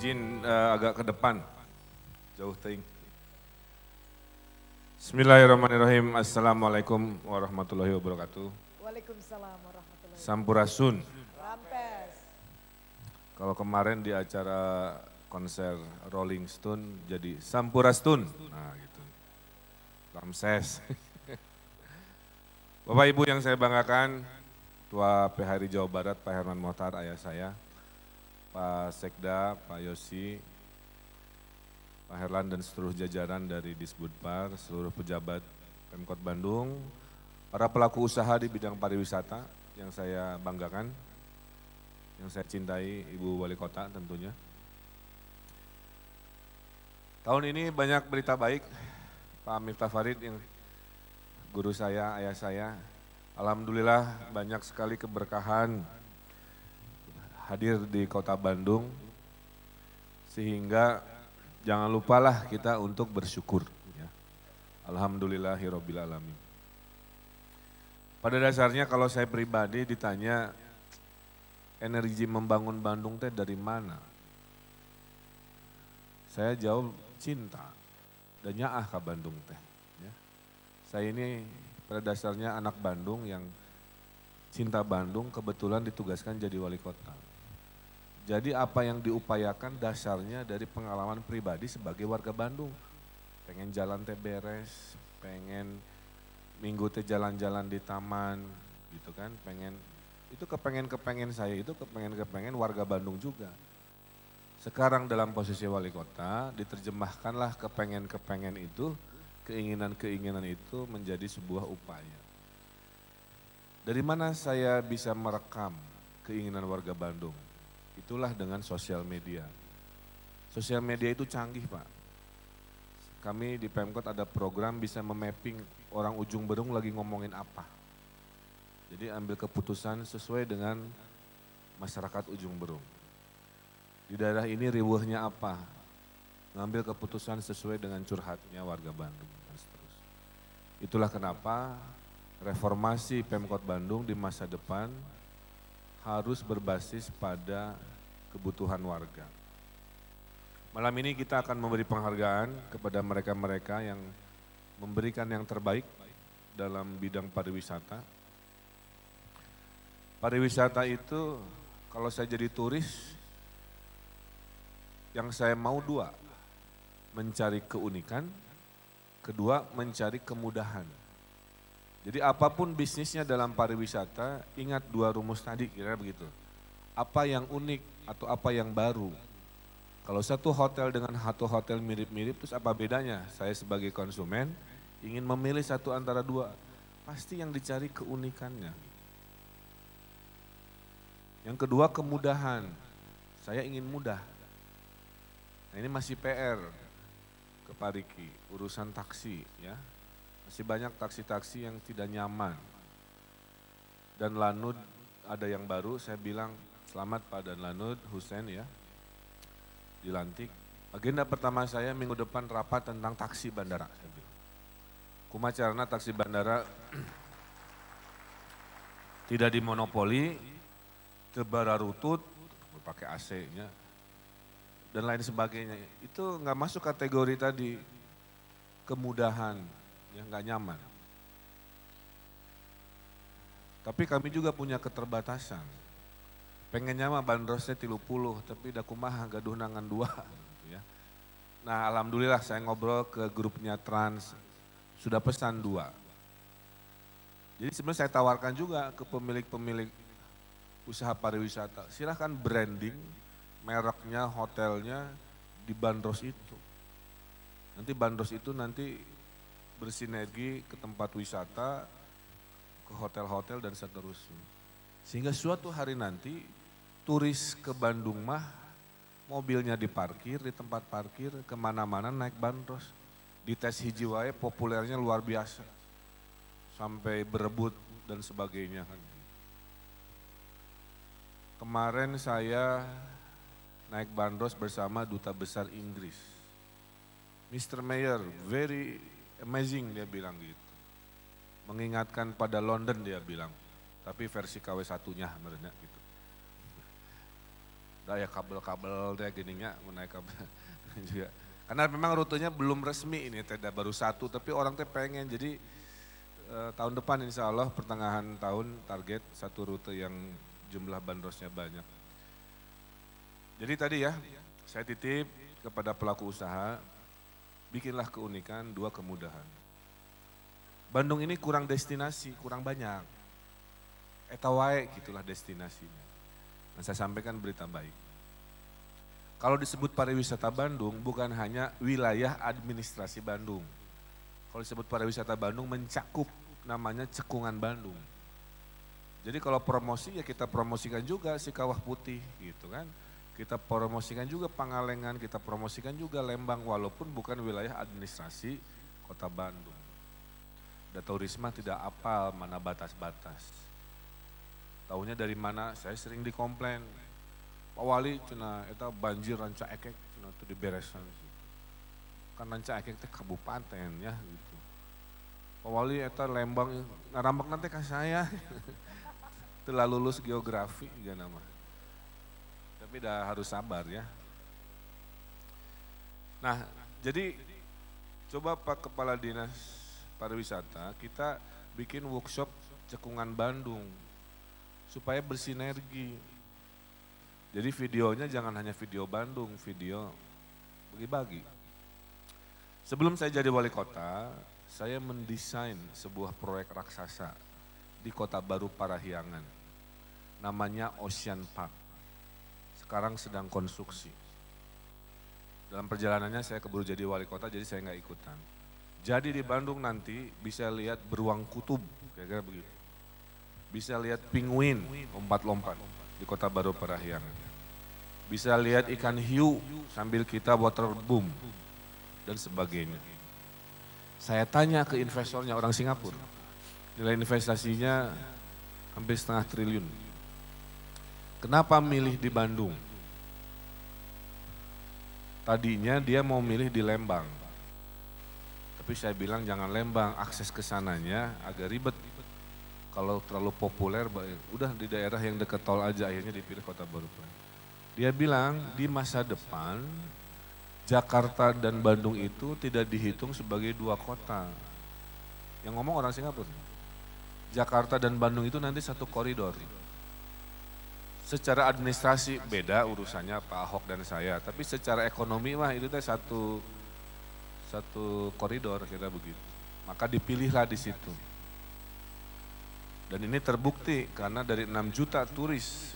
izin agak ke depan, jauh ting. Bismillahirrahmanirrahim. Assalamualaikum warahmatullahi wabarakatuh. Waalaikumsalam warahmatullahi wabarakatuh. Sampurasun. Rampes. Kalau kemarin di acara konser Rolling Stone jadi Sampurastun. Nah gitu. Ramses. Bapak Ibu yang saya banggakan, Ketua PHRI Jawa Barat Pak Herman Mohtar, ayah saya, Pak Sekda, Pak Yosi, Pak Herlan dan seluruh jajaran dari Disbudpar, seluruh pejabat Pemkot Bandung, para pelaku usaha di bidang pariwisata yang saya banggakan, yang saya cintai, Ibu Wali Kota tentunya. Tahun ini banyak berita baik, Pak Miftah Farid yang guru saya, ayah saya. Alhamdulillah banyak sekali keberkahan hadir di kota Bandung, sehingga jangan lupalah kita untuk bersyukur. Ya. Alhamdulillahirabbil alamin. Pada dasarnya kalau saya pribadi ditanya energi membangun Bandung teh dari mana? Saya jawab cinta dan nyaah ke Bandung teh. Ya. Saya ini pada dasarnya anak Bandung yang cinta Bandung, kebetulan ditugaskan jadi wali kota. Jadi apa yang diupayakan dasarnya dari pengalaman pribadi sebagai warga Bandung. Pengen jalan teh beres, pengen minggu teh jalan-jalan di taman gitu kan, itu kepengen saya, itu kepengen warga Bandung juga. Sekarang dalam posisi wali kota diterjemahkanlah kepengen itu, keinginan itu menjadi sebuah upaya. Dari mana saya bisa merekam keinginan warga Bandung? Itulah dengan sosial media. Sosial media itu canggih Pak. Kami di Pemkot ada program bisa memapping orang Ujung Berung lagi ngomongin apa. Jadi ambil keputusan sesuai dengan masyarakat Ujung Berung. Di daerah ini riweuhnya apa, ngambil keputusan sesuai dengan curhatnya warga Bandung dan seterusnya. Itulah kenapa reformasi Pemkot Bandung di masa depan harus berbasis pada kebutuhan warga. Malam ini kita akan memberi penghargaan kepada mereka-mereka yang memberikan yang terbaik dalam bidang pariwisata. Pariwisata itu kalau saya jadi turis, yang saya mau dua, mencari keunikan, kedua mencari kemudahan. Jadi apapun bisnisnya dalam pariwisata, ingat dua rumus tadi kira begitu. Apa yang unik atau apa yang baru. Kalau satu hotel dengan satu hotel mirip-mirip, terus apa bedanya? Saya sebagai konsumen ingin memilih satu antara dua. Pasti yang dicari keunikannya. Yang kedua kemudahan. Saya ingin mudah. Nah ini masih PR ke Pak Riki, urusan taksi ya. Masih banyak taksi-taksi yang tidak nyaman. Dan Lanud ada yang baru, saya bilang selamat Pak Dan Lanud, Hussein ya, dilantik. Agenda pertama saya minggu depan rapat tentang taksi bandara. Saya bilang. Kumacarana taksi bandara tidak dimonopoli, tebararutut, pakai AC-nya, dan lain sebagainya. Itu nggak masuk kategori tadi, kemudahan. Yang nggak nyaman. Tapi kami juga punya keterbatasan. Pengennya mah bandrosnya 30, tapi dah kumaha gaduh nangan 2. Ya. Nah alhamdulillah saya ngobrol ke grupnya Trans, sudah pesan 2. Jadi sebenarnya saya tawarkan juga ke pemilik-pemilik usaha pariwisata, silahkan branding mereknya, hotelnya di bandros itu. Nanti bandros itu nanti bersinergi ke tempat wisata, ke hotel-hotel dan seterusnya. Sehingga suatu hari nanti turis ke Bandung mah mobilnya diparkir di tempat parkir, kemana-mana naik bandros. Di tes hiji wae populernya luar biasa. Sampai berebut dan sebagainya. Kemarin saya naik bandros bersama Duta Besar Inggris. Mr. Mayor, very amazing dia bilang gitu. Mengingatkan pada London dia bilang, tapi versi KW1-nya menurutnya gitu. Daya kabel-kabel teh gininya menaik kabel juga. Karena memang rutenya belum resmi ini tenda baru satu, tapi orang teh pengen. Jadi tahun depan insya Allah pertengahan tahun target satu rute yang jumlah bandrosnya banyak. Jadi tadi ya saya titip kepada pelaku usaha, bikinlah keunikan, dua kemudahan. Bandung ini kurang destinasi, kurang banyak. Eta wae gitulah destinasinya. Dan saya sampaikan berita baik. Kalau disebut pariwisata Bandung bukan hanya wilayah administrasi Bandung. Kalau disebut pariwisata Bandung mencakup namanya Cekungan Bandung. Jadi kalau promosi ya kita promosikan juga si Kawah Putih gitu kan. Kita promosikan juga Pangalengan, kita promosikan juga Lembang walaupun bukan wilayah administrasi Kota Bandung. Data Risma tidak apal mana batas-batas. Taunya dari mana? Saya sering dikomplain. Pak Wali cina eta banjir ranca ekek cina itu diberesan. Kan ranca ekek teh kabupaten ya gitu. Pak Wali eta Lembang ngarambak nanti ke saya. Telah lulus geografi juga nama. Tapi dah harus sabar ya. Nah, jadi coba Pak Kepala Dinas Pariwisata kita bikin workshop Cekungan Bandung supaya bersinergi. Jadi videonya jangan hanya video Bandung, video bagi-bagi. Sebelum saya jadi wali kota, saya mendesain sebuah proyek raksasa di Kota Baru Parahyangan. Namanya Ocean Park. Sekarang sedang konstruksi. Dalam perjalanannya saya keburu jadi wali kota, jadi saya nggak ikutan. Jadi di Bandung nanti bisa lihat beruang kutub, kira-kira begitu. Bisa lihat penguin lompat-lompat di Kota Baru Parahyangan. Bisa lihat ikan hiu sambil kita waterboom dan sebagainya. Saya tanya ke investornya orang Singapura, nilai investasinya hampir 1,5 triliun. Kenapa milih di Bandung? Tadinya dia mau milih di Lembang. Tapi saya bilang jangan Lembang, akses ke sananya agak ribet. Kalau terlalu populer, udah di daerah yang dekat tol aja, akhirnya dipilih Kota Baru. Dia bilang di masa depan Jakarta dan Bandung itu tidak dihitung sebagai dua kota. Yang ngomong orang Singapura. Jakarta dan Bandung itu nanti satu koridor. Secara administrasi beda urusannya Pak Ahok dan saya, tapi secara ekonomi mah itu teh satu koridor kira begitu. Maka dipilihlah di situ. Dan ini terbukti karena dari 6 juta turis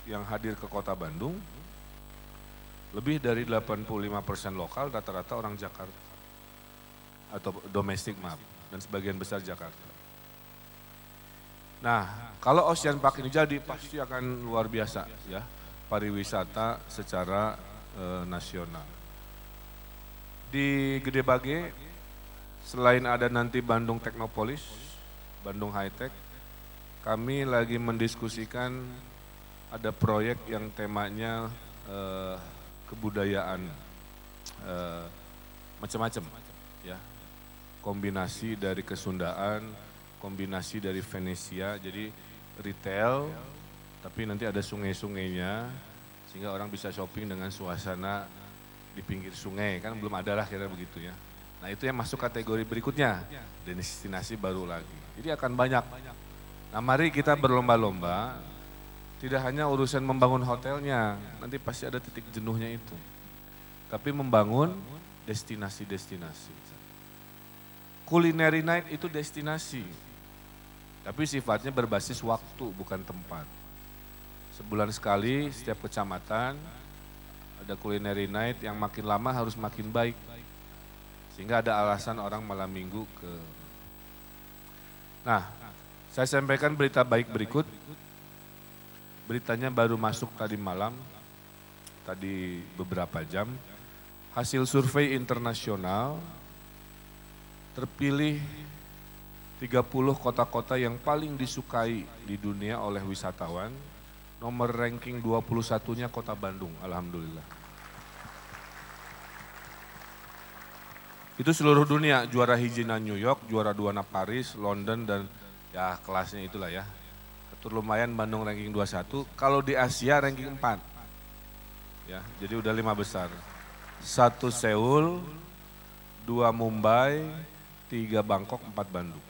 yang hadir ke Kota Bandung, lebih dari 85% lokal rata-rata orang Jakarta. Atau domestik maaf, dan sebagian besar Jakarta. Nah, kalau Ocean Park ini jadi pasti akan luar biasa ya, pariwisata secara nasional. Di Gede Bage, selain ada nanti Bandung Teknopolis, Bandung High Tech, kami lagi mendiskusikan ada proyek yang temanya kebudayaan macam-macam ya. Kombinasi dari Kesundaan, kombinasi dari Venesia, jadi retail tapi nanti ada sungai-sungainya sehingga orang bisa shopping dengan suasana di pinggir sungai, kan belum ada lah kira begitu ya. Nah itu yang masuk kategori berikutnya, destinasi baru lagi. Jadi akan banyak. Nah mari kita berlomba-lomba, tidak hanya urusan membangun hotelnya, nanti pasti ada titik jenuhnya itu. Tapi membangun destinasi-destinasi. Culinary night itu destinasi, tapi sifatnya berbasis waktu bukan tempat. Sebulan sekali setiap kecamatan ada culinary night yang makin lama harus makin baik. Sehingga ada alasan orang malam minggu ke. Nah, saya sampaikan berita baik berikut. Beritanya baru masuk tadi malam, tadi beberapa jam. Hasil survei internasional terpilih 30 kota-kota yang paling disukai di dunia oleh wisatawan. Nomor ranking 21-nya Kota Bandung, alhamdulillah. Itu seluruh dunia, juara hijinya New York, juara duana Paris, London, dan ya kelasnya itulah ya. Lumayan Bandung ranking 21, kalau di Asia ranking 4. Ya, jadi udah 5 besar. 1 Seoul, 2 Mumbai, 3 Bangkok, 4 Bandung.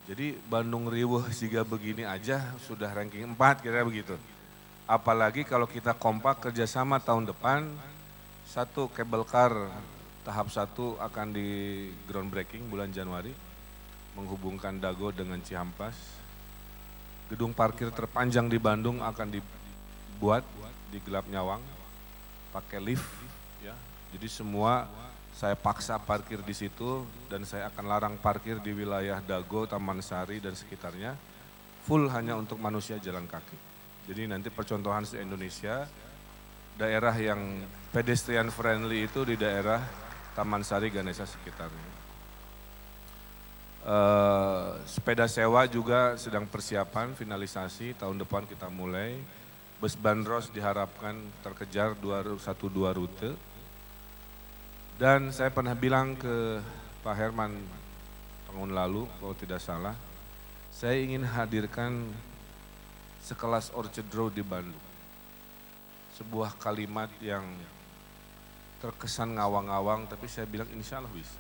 Jadi Bandung riweuh siga begini aja sudah ranking 4 kira begitu. Apalagi kalau kita kompak kerjasama tahun depan, 1 cable car tahap 1 akan di groundbreaking bulan Januari, menghubungkan Dago dengan Cihampas. Gedung parkir terpanjang di Bandung akan dibuat di Gelap Nyawang, pakai lift, ya. Jadi semua saya paksa parkir di situ dan saya akan larang parkir di wilayah Dago, Taman Sari dan sekitarnya, full hanya untuk manusia jalan kaki. Jadi nanti percontohan se-Indonesia, daerah yang pedestrian friendly itu di daerah Taman Sari, Ganesha sekitarnya. Sepeda sewa juga sedang persiapan, finalisasi, tahun depan kita mulai. Bus bandros diharapkan terkejar 1-2 rute. Dan saya pernah bilang ke Pak Herman tahun lalu, kalau tidak salah, saya ingin hadirkan sekelas Orchard Road di Bandung. Sebuah kalimat yang terkesan ngawang-ngawang, tapi saya bilang insya Allah bisa.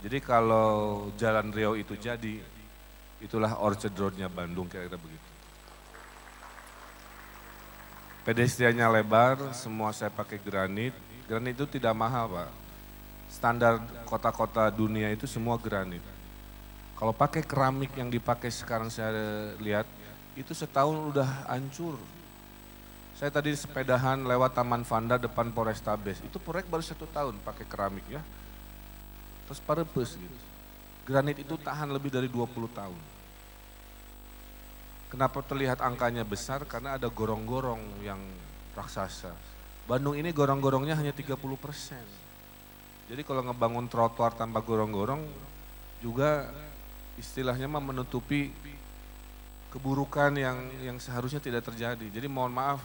Jadi kalau Jalan Riau itu jadi, itulah Orchard Road-nya Bandung, kira-kira begitu. Pedestriannya lebar, semua saya pakai granit. Granit itu tidak mahal, Pak. Standar kota-kota dunia itu semua granit. Kalau pakai keramik yang dipakai sekarang saya lihat, itu setahun udah hancur. Saya tadi sepedahan lewat Taman Vanda depan Polrestabes, itu proyek baru 1 tahun pakai keramik ya. Terus parebes gitu. Granit itu tahan lebih dari 20 tahun. Kenapa terlihat angkanya besar? Karena ada gorong-gorong yang raksasa. Bandung ini gorong-gorongnya hanya 30%. Jadi kalau ngebangun trotoar tanpa gorong-gorong juga istilahnya mah menutupi keburukan yang seharusnya tidak terjadi. Jadi mohon maaf,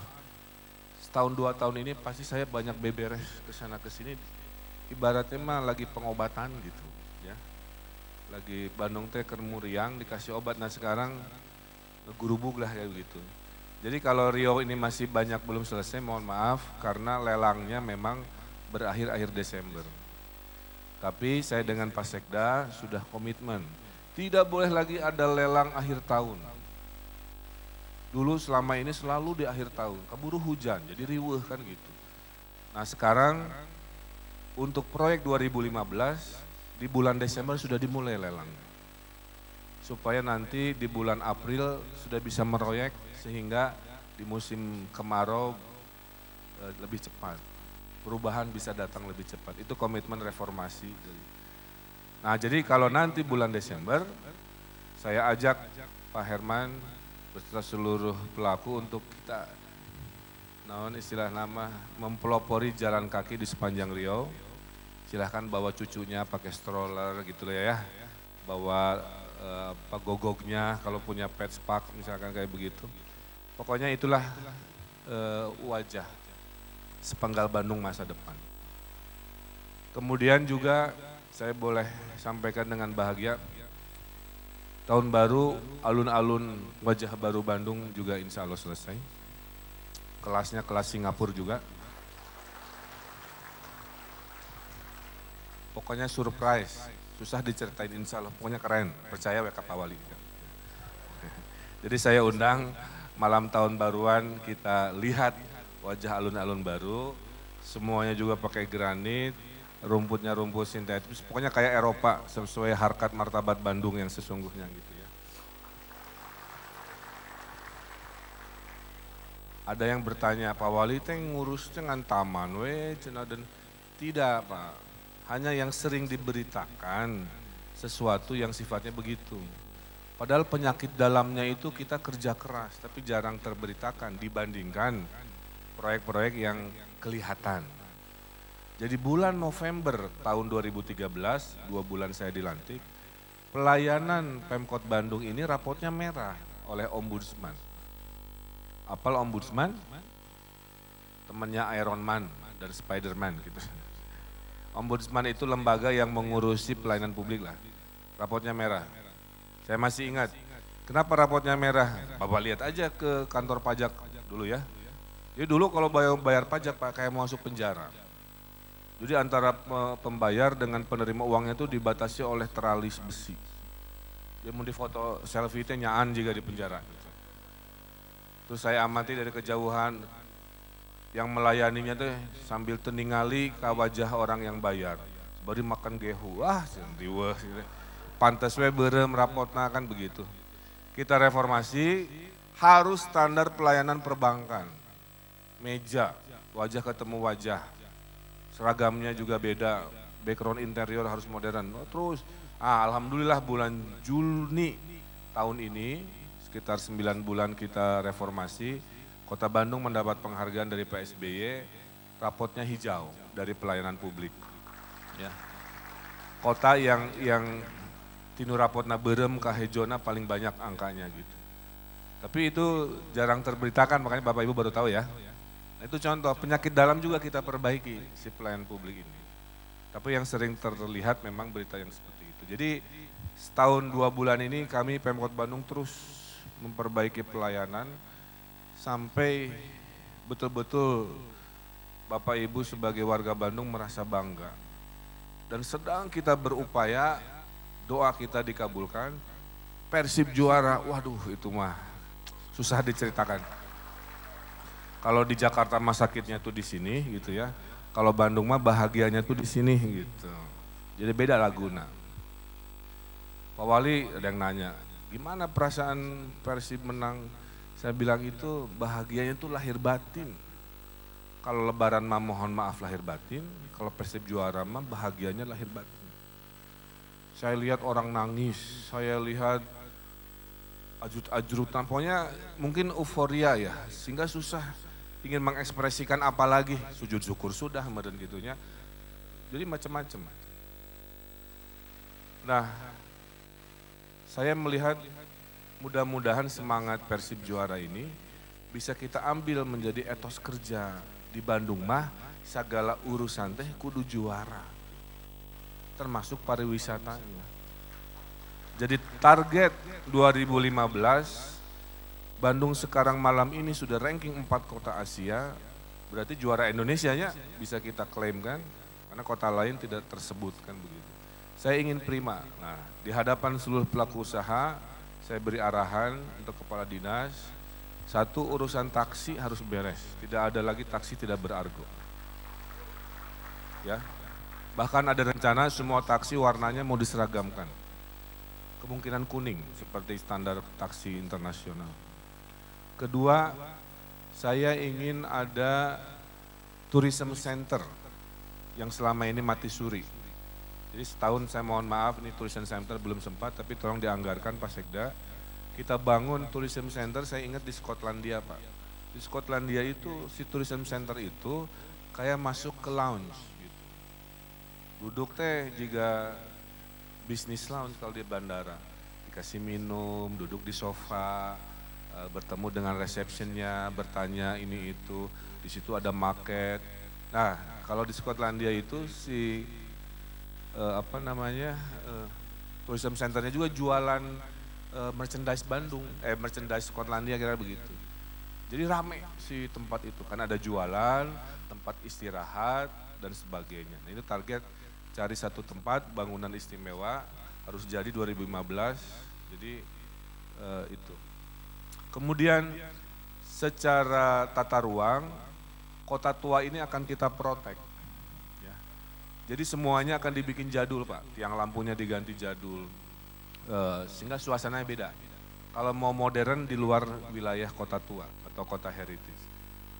setahun 2 tahun ini pasti saya banyak beberes kesana kesini. Ibaratnya mah lagi pengobatan gitu ya. Lagi Bandung teh kermuriang dikasih obat, nah sekarang ngegurubug lah kayak begitu. Jadi kalau Riau ini masih banyak belum selesai, mohon maaf karena lelangnya memang berakhir akhir Desember. Tapi saya dengan Pak Sekda sudah komitmen, tidak boleh lagi ada lelang akhir tahun. Dulu selama ini selalu di akhir tahun, keburu hujan, jadi riweuh kan gitu. Nah sekarang untuk proyek 2015 di bulan Desember sudah dimulai lelang. Supaya nanti di bulan April sudah bisa meroyek sehingga di musim kemarau lebih cepat. Perubahan bisa datang lebih cepat, itu komitmen reformasi. Nah jadi kalau nanti bulan Desember, saya ajak Pak Herman beserta seluruh pelaku untuk kita, istilah nama, mempelopori jalan kaki di sepanjang Riau. Silahkan bawa cucunya pakai stroller gitu ya, bawa gogognya kalau punya pet spark misalkan kayak begitu. Pokoknya itulah wajah sepenggal Bandung masa depan. Kemudian juga saya boleh sampaikan dengan bahagia, tahun baru alun-alun wajah baru Bandung juga insya Allah selesai. Kelasnya kelas Singapura juga. Pokoknya surprise, susah diceritain insya Allah, pokoknya keren, percaya WK Pak Wali. Jadi saya undang malam tahun baruan kita lihat wajah alun-alun baru, semuanya juga pakai granit, rumputnya rumput sintetis, pokoknya kayak Eropa sesuai harkat martabat Bandung yang sesungguhnya gitu ya. Ada yang bertanya, Pak Wali teh ngurusnya ngan taman we, dan tidak Pak. Hanya yang sering diberitakan sesuatu yang sifatnya begitu. Padahal penyakit dalamnya itu kita kerja keras, tapi jarang terberitakan dibandingkan proyek-proyek yang kelihatan. Jadi bulan November tahun 2013, 2 bulan saya dilantik, pelayanan Pemkot Bandung ini rapotnya merah oleh Ombudsman. Apal Ombudsman? Temannya Iron Man dan Spider-Man gitu. Ombudsman itu lembaga yang mengurusi pelayanan publik lah. Rapotnya merah. Saya masih ingat. Kenapa rapotnya merah? Bapak lihat aja ke kantor pajak dulu ya. Jadi dulu kalau bayar pajak Pak kayak mau masuk penjara. Jadi antara pembayar dengan penerima uangnya itu dibatasi oleh teralis besi. Dia mau difoto selfie itu nyaan juga di penjara. Terus saya amati dari kejauhan yang melayaninya tuh sambil teningali ke wajah orang yang bayar. Baru makan gehu, diweh. Pantes we berem rapotna kan begitu. Kita reformasi harus standar pelayanan perbankan. Meja, wajah ketemu wajah. Seragamnya juga beda, background interior harus modern. Terus, alhamdulillah bulan Juni tahun ini, sekitar 9 bulan kita reformasi, Kota Bandung mendapat penghargaan dari Pak SBY, rapotnya hijau dari pelayanan publik. Ya. Kota yang tinu rapotna berem kahejona paling banyak angkanya gitu. Tapi itu jarang terberitakan, makanya Bapak Ibu baru tahu ya. Nah, itu contoh, penyakit dalam juga kita perbaiki si pelayanan publik ini. Tapi yang sering terlihat memang berita yang seperti itu. Jadi setahun 2 bulan ini kami Pemkot Bandung terus memperbaiki pelayanan sampai betul-betul Bapak Ibu sebagai warga Bandung merasa bangga. Dan sedang kita berupaya, doa kita dikabulkan, Persib juara, waduh itu mah susah diceritakan. Kalau di Jakarta mah sakitnya tuh di sini gitu ya. Kalau Bandung mah bahagianya tuh di sini gitu. Jadi beda laguna. Pak Wali ada yang nanya, gimana perasaan Persib menang? Saya bilang itu bahagianya tuh lahir batin. Kalau lebaran mah mohon maaf lahir batin, kalau Persib juara mah bahagianya lahir batin. Saya lihat orang nangis, saya lihat ajrut-ajrutan, pokoknya mungkin euforia ya, sehingga susah ingin mengekspresikan apa lagi, sujud syukur sudah, meren gitunya. Jadi macam-macam. Nah, saya melihat mudah-mudahan semangat Persib juara ini bisa kita ambil menjadi etos kerja di Bandung mah, segala urusan teh kudu juara, termasuk pariwisatanya. Jadi target 2015, Bandung sekarang malam ini sudah ranking 4 kota Asia, berarti juara Indonesianya bisa kita klaim kan, karena kota lain tidak tersebutkan begitu. Saya ingin prima, nah di hadapan seluruh pelaku usaha, saya beri arahan untuk kepala dinas, satu urusan taksi harus beres, tidak ada lagi taksi tidak berargo. Ya, bahkan ada rencana semua taksi warnanya mau diseragamkan. Kemungkinan kuning seperti standar taksi internasional. Kedua, saya ingin ada tourism center yang selama ini mati suri. Jadi setahun saya mohon maaf ini tourism center belum sempat, tapi tolong dianggarkan Pak Sekda. Kita bangun tourism center, saya ingat di Skotlandia Pak. Di Skotlandia itu si tourism center itu kayak masuk ke lounge. Gitu. Duduk teh juga bisnis lounge kalau di bandara. Dikasih minum, duduk di sofa, bertemu dengan receptionnya, bertanya ini itu, di situ ada market. Nah, kalau di Skotlandia itu si tourism centernya juga jualan merchandise Bandung, merchandise Skotlandia kira begitu. Jadi rame si tempat itu, kan ada jualan, tempat istirahat dan sebagainya. Nah, itu target cari satu tempat bangunan istimewa harus jadi 2015. Jadi itu. Kemudian secara tata ruang, kota tua ini akan kita protek. Ya. Jadi semuanya akan dibikin jadul Pak, tiang lampunya diganti jadul, sehingga suasananya beda. Kalau mau modern di luar wilayah kota tua atau kota heritage.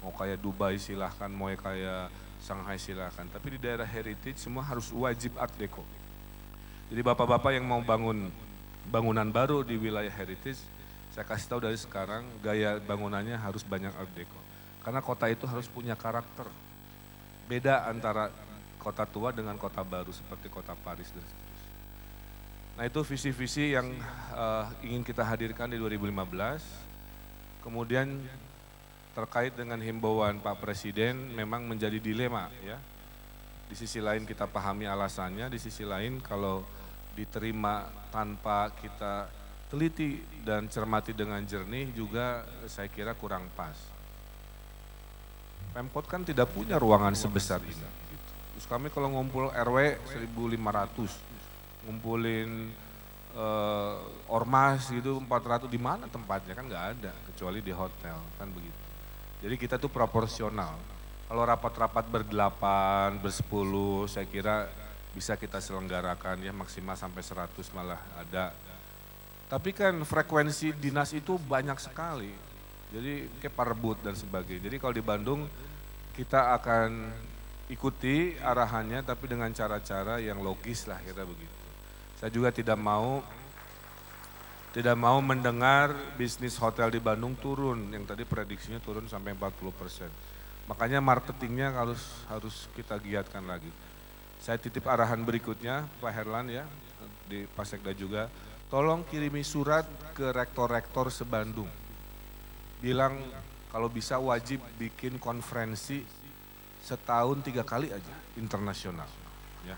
Mau kayak Dubai silahkan, mau kayak Shanghai silahkan. Tapi di daerah heritage semua harus wajib art deco. Jadi bapak-bapak yang mau bangun bangunan baru di wilayah heritage, saya kasih tahu dari sekarang gaya bangunannya harus banyak art deco. Karena kota itu harus punya karakter. Beda antara kota tua dengan kota baru seperti kota Paris dan seterusnya. Nah itu visi-visi yang ingin kita hadirkan di 2015. Kemudian terkait dengan himbauan Pak Presiden memang menjadi dilema ya. Di sisi lain kita pahami alasannya, di sisi lain kalau diterima tanpa kita teliti dan cermati dengan jernih juga saya kira kurang pas. Pemkot kan tidak punya ruangan sebesar ini. Gitu. Terus kami kalau ngumpul RW 1.500, ngumpulin ormas gitu 400, di mana tempatnya kan nggak ada kecuali di hotel kan begitu. Jadi kita tuh proporsional. Kalau rapat-rapat ber-8, ber-10 saya kira bisa kita selenggarakan ya maksimal sampai 100 malah ada. Tapi kan frekuensi dinas itu banyak sekali. Jadi kayak perebut dan sebagainya. Jadi kalau di Bandung kita akan ikuti arahannya tapi dengan cara-cara yang logis lah kira begitu. Saya juga tidak mau mendengar bisnis hotel di Bandung turun, yang tadi prediksinya turun sampai 40%. Makanya marketingnya harus kita giatkan lagi. Saya titip arahan berikutnya, Pak Herlan ya, di Pasekda juga, tolong kirimi surat ke rektor-rektor se-Bandung. Bilang kalau bisa wajib bikin konferensi setahun 3 kali aja, internasional. Ya.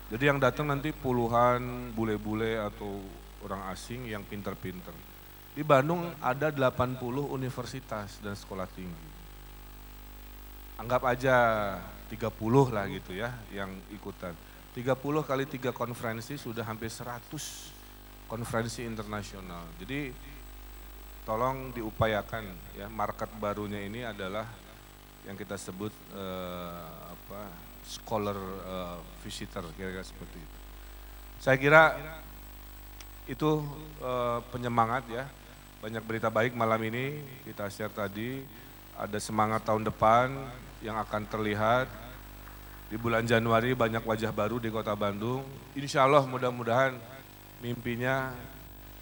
Jadi yang datang nanti puluhan bule-bule atau orang asing yang pinter-pinter. Di Bandung ada 80 universitas dan sekolah tinggi. Anggap aja 30 lah gitu ya yang ikutan. 30 kali 3 konferensi sudah hampir 100 konferensi internasional. Jadi tolong diupayakan ya, market barunya ini adalah yang kita sebut scholar visitor, kira-kira seperti itu. Saya kira itu penyemangat ya, banyak berita baik malam ini kita share tadi, ada semangat tahun depan yang akan terlihat. Di bulan Januari banyak wajah baru di Kota Bandung, insya Allah mudah-mudahan mimpinya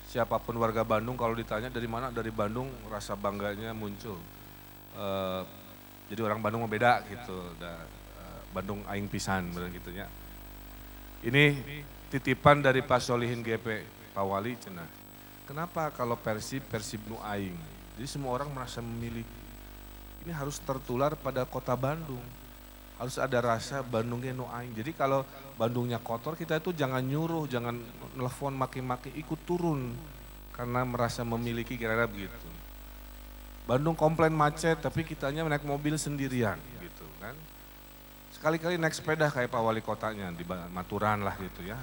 siapapun warga Bandung kalau ditanya dari mana, dari Bandung, rasa bangganya muncul. Jadi orang Bandung mau beda gitu, Bandung aing pisan gitu ya. Ini titipan dari Pak Solihin GP, Pak Wali cenah. Kenapa kalau Persib nu aing? Jadi semua orang merasa memiliki. Ini harus tertular pada Kota Bandung. Harus ada rasa Bandungnya nu aing. Jadi kalau Bandungnya kotor, kita itu jangan nyuruh, jangan nelfon maki-maki, ikut turun karena merasa memiliki, kira-kira begitu. Bandung komplain macet, tapi kitanya naik mobil sendirian gitu kan. Sekali-kali naik sepeda kayak Pak Wali Kotanya di Maturan lah gitu ya.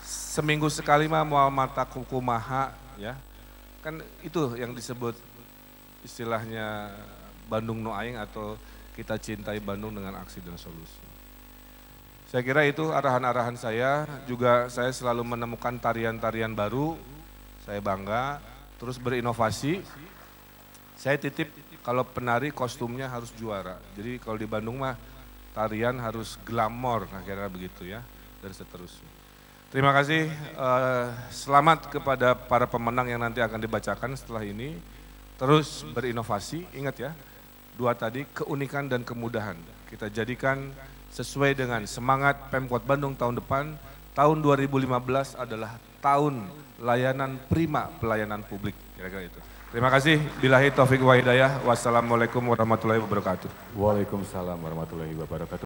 Seminggu sekali mah mau mata kukumaha ya. Kan itu yang disebut istilahnya Bandung no aing atau kita cintai Bandung dengan aksi dan solusi. Saya kira itu arahan-arahan saya, juga saya selalu menemukan tarian-tarian baru, saya bangga, terus berinovasi. Saya titip kalau penari kostumnya harus juara. Jadi kalau di Bandung mah tarian harus glamor, kira-kira begitu ya, dan seterusnya. Terima kasih, selamat kepada para pemenang yang nanti akan dibacakan setelah ini. Terus berinovasi, ingat ya, 2 tadi, keunikan dan kemudahan. Kita jadikan sesuai dengan semangat Pemkot Bandung tahun depan. Tahun 2015 adalah tahun layanan prima pelayanan publik, kira-kira itu. Terima kasih. Billahi taufiq wa hidayah. Wassalamualaikum warahmatullahi wabarakatuh. Waalaikumsalam warahmatullahi wabarakatuh.